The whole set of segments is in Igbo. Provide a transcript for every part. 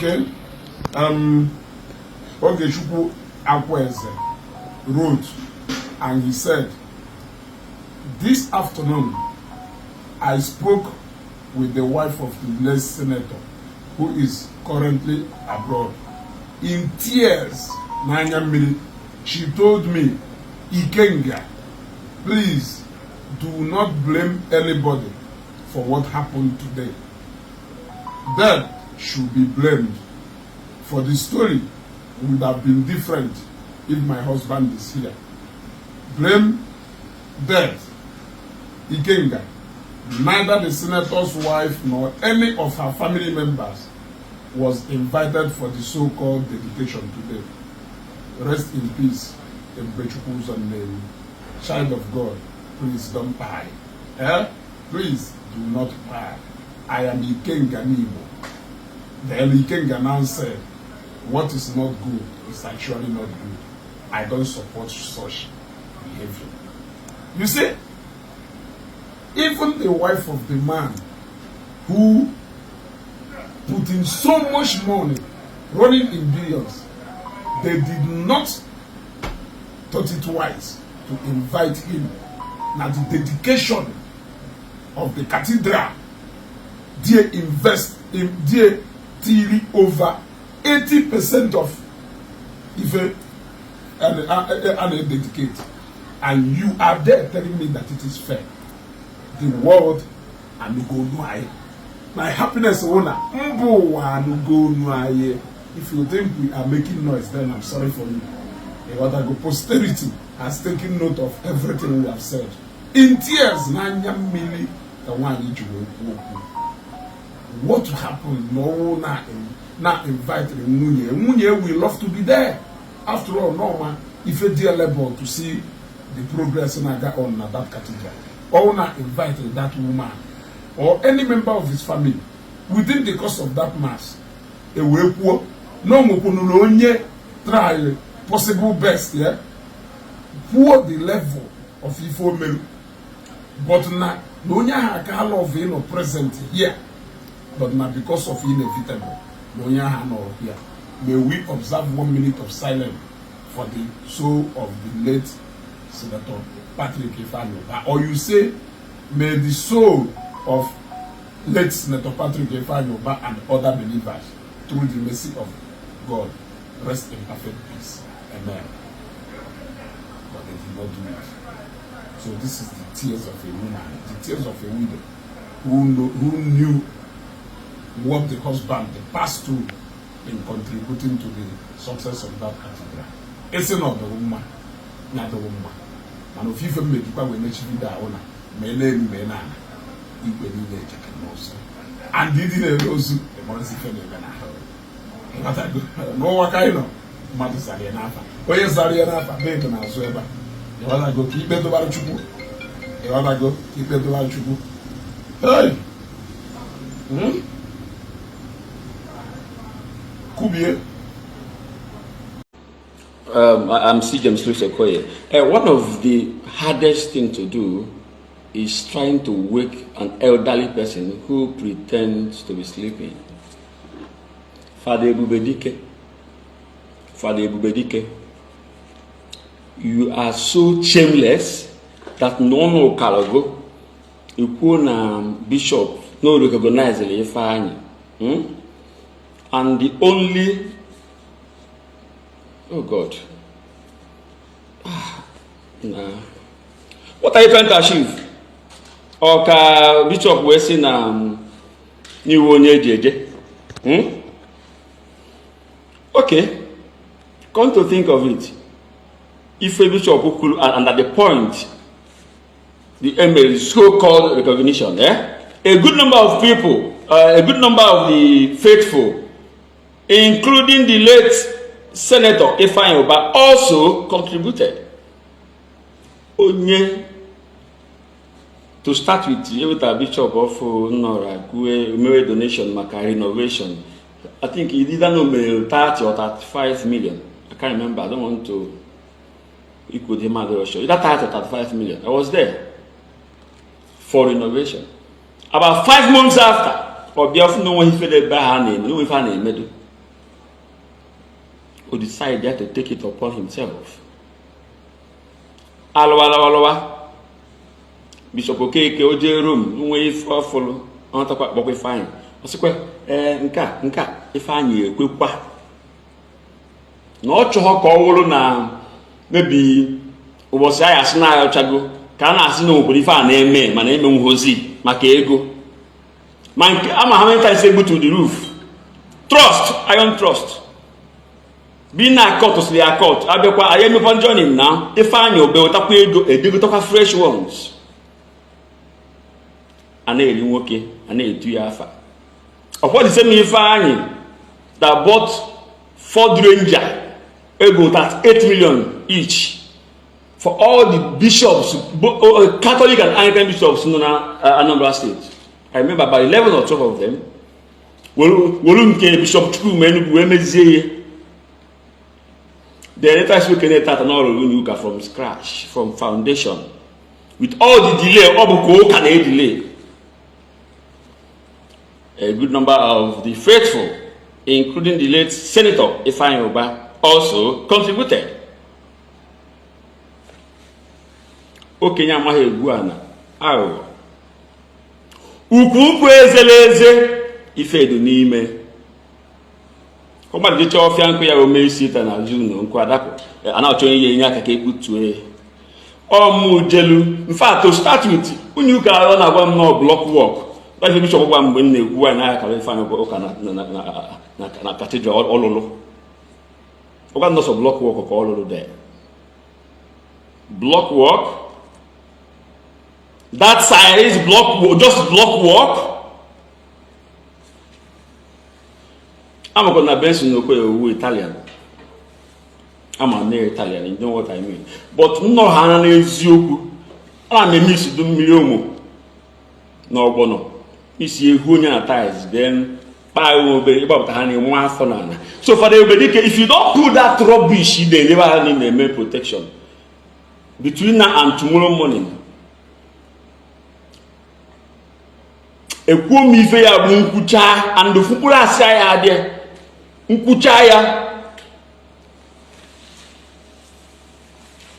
Okay. Ogechukwu Akweze wrote and he said, this afternoon I spoke with the wife of the late senator who is currently abroad. In tears, she told me, Ikenga, please do not blame anybody for what happened today. Dad should be blamed, for the story would have been different if my husband is here. Blame Dad, Ikenga. Neither the senator's wife nor any of her family members was invited for the so-called dedication today. Rest in peace, Ebube name. Child of God, please don't pie. Please do not pie. I am Ikenga Ndigbo. Then Ikenga now said, what is not good is actually not good. I don't support such behavior. You see, even the wife of the man who put in so much money, running in billions, they did not thought it wise to invite him. Now the dedication of the cathedral, they invest in they over 80% of Ife and dedicate, and you are there telling me that it is fair. The world and go no. My happiness owner, if you think we are making noise, then I'm sorry for you. Posterity has taken note of everything we have said. In tears, what happened? No, not invited Munye. We love to be there. After all, no man, if a dear level to see the progress in that cathedral, or not invited that woman or any member of his family within the course of that mass, a way poor, no more try possible best, yeah, poor the level of Ifeanyi, but not no nya of you present here, but not because of inevitable. No nya no here. May we observe 1 minute of silence for the soul of the late Senator Patrick Ifeanyi Ubah, or you say, may the soul of late Senator Patrick Ifeanyi Ubah and other believers, through the mercy of God, rest in perfect peace. Amen. But they did not do it. So this is the tears of a woman, the tears of a widow who knew what the husband passed through in contributing to the success of that cathedral. It's not the woman, not the woman. And if you make people when they should be owner, and didn't also the months if no what I know. Matters are enough. Where is Ariana? Bait and as well. You want to go keep it to Chubu? You want to go keep it to Chubu? Hey! Kubie. I'm C. James Luce Okoye. One of the hardest things to do is trying to wake an elderly person who pretends to be sleeping. Fada Ebube Dike. Fada Ebube Dike. You are so shameless that no Kalago, you put bishop, no recognize the Ifeanyi. And the only, oh God, nah. What are you trying to achieve? Or Bishop Wesson new one JJ? Okay, come to think of it, if a bishop could, and at the point, the email so-called recognition, a good number of people, a good number of the faithful, including the late Senator Ifeanyi Ubah, also contributed. Onye, to start with a bishop of Nora, who made donation, maka renovation. I think he didn't know 30 or 35 million. I can't remember. I don't want to equal him at the show. Either 30 or 35 million. I was there for renovation. About 5 months after, or be often no one he fed a bad name, no if I name who decided to take it upon himself. Alwa Bishop Okeke oje room nwe ife ofulu on takwa gbogwe fine. Osikwe nka Ifeanyi ekwekwa. Na ọ chọọ ka ọ wụrụ na maybe ụbọchị anyị asị na ya ọchago ka a na-asị na obodo ife a na-eme mana eme nhozi maka ego. Ma nke ama how many times able to the roof. Trust, iron trust. Being a court to the court, I am upon joining now. Ifeanyi Ubah otakwa ego edegotakwa fresh ones. Ana-eri nwoke, ana-etu ya afa. Ọkwa the same Ifeanyi that bought Ford Ranger ego that 8 million each for all the bishops, both Catholic and Anglican bishops in Anambra State. I remember about 11 or 12 of them. Wolunke Bishop Chukwuma Enugu emezie. The later spoken at Anioma from scratch, from foundation, with all the delay, can delay. A good number of the faithful, including the late Senator Ifeanyi Ubah, also contributed. Okenya mahe guana, awo. Ukwu ezeleze ifedu n'ime. Koma dị chọọ fianko ya ome isi ta na June nkwa adapụ. Ana ochọ ihe nye aka ka ekutue. Jelu. In fact, to start with, unu ka ọ na-agwa m no block work. Like the bishop gwa mgbe na-ekwu anyị aka ka Ifeanyi Ubah na cathedral olulu. Ọgwa no so block work ka olulu there. Block work. That size block, just block work. I'm going to base in Italian. I'm a near Italian, you know what I mean. But no Hana is you. I'm a miss to Miliomo. No bono. It's a Hunya ties, then I will be about honey one for none. So for the Ebube Dike, if you don't do that rubbish, they never have any protection. Between now and tomorrow morning. Ekwu mi ife ya bụ nkwucha and fukuru asa ya ade nkwucha ya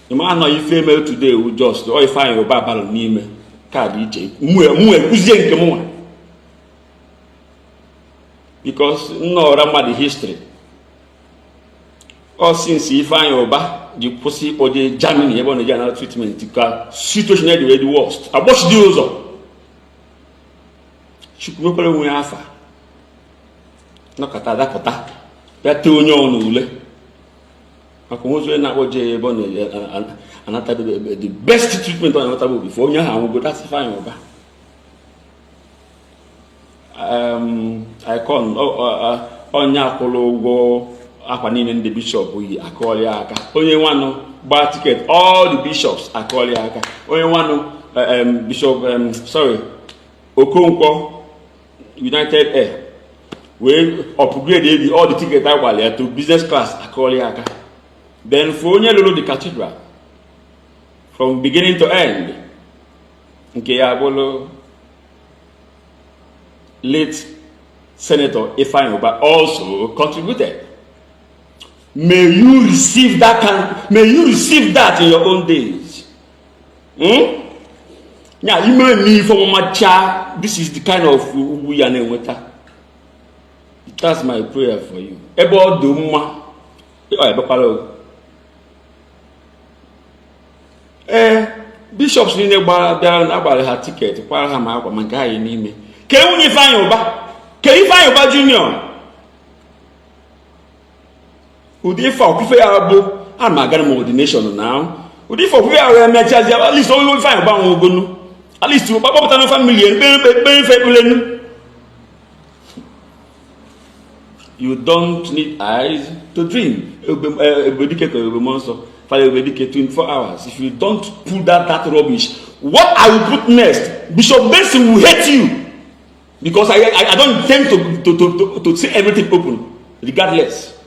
ima no ife me today we just o Ifeanyi Ubah balo n'ime card iche mu ekuzie nke mu because no rama the history or since Ifeanyi Ubah the pussy or the Germany ebe on general treatment ka situation dey the worst abosh di ozo Chukwumekwere nwe afa nọkọta adapụta ya tee onye ọnụ ule maka nwozu na-akpọje ebe ọ na-anatabe the best treatment ọ na-anatabe before onye ahụ anwụgo. That's Ifeanyi Ubah. Icon onye akwụrụ ụgwọ akwa niile ndị bishop yi akọọlị aka. Onye nwanụ gba ticket all the bishops akọọlị aka. Onye nwanụ bishop Okonkwo United Air we upgrade all the tickets to business class akoliaka. Then for onye lolo the cathedral from beginning to end. Nke ya bolo late Senator Ifeanyi Ubah also contributed. May you receive that in your own days. Yeah, you may need for my child. This is the kind of we are with her. That's my prayer for you. Ebo Duma. Bishops need to buy her ticket. While her my guy in me. Can you find your back? Can you find your back, Junior? Would you for Abo? I'm a Government Nation now. Would you for at least only find about at least you Papa family you don't need eyes to dream. Ebube Dike Fada Ebube Dike 24 hours. If you don't pull that rubbish, what I will put next, Bishop Benson will hate you. Because I don't intend to say everything open, regardless.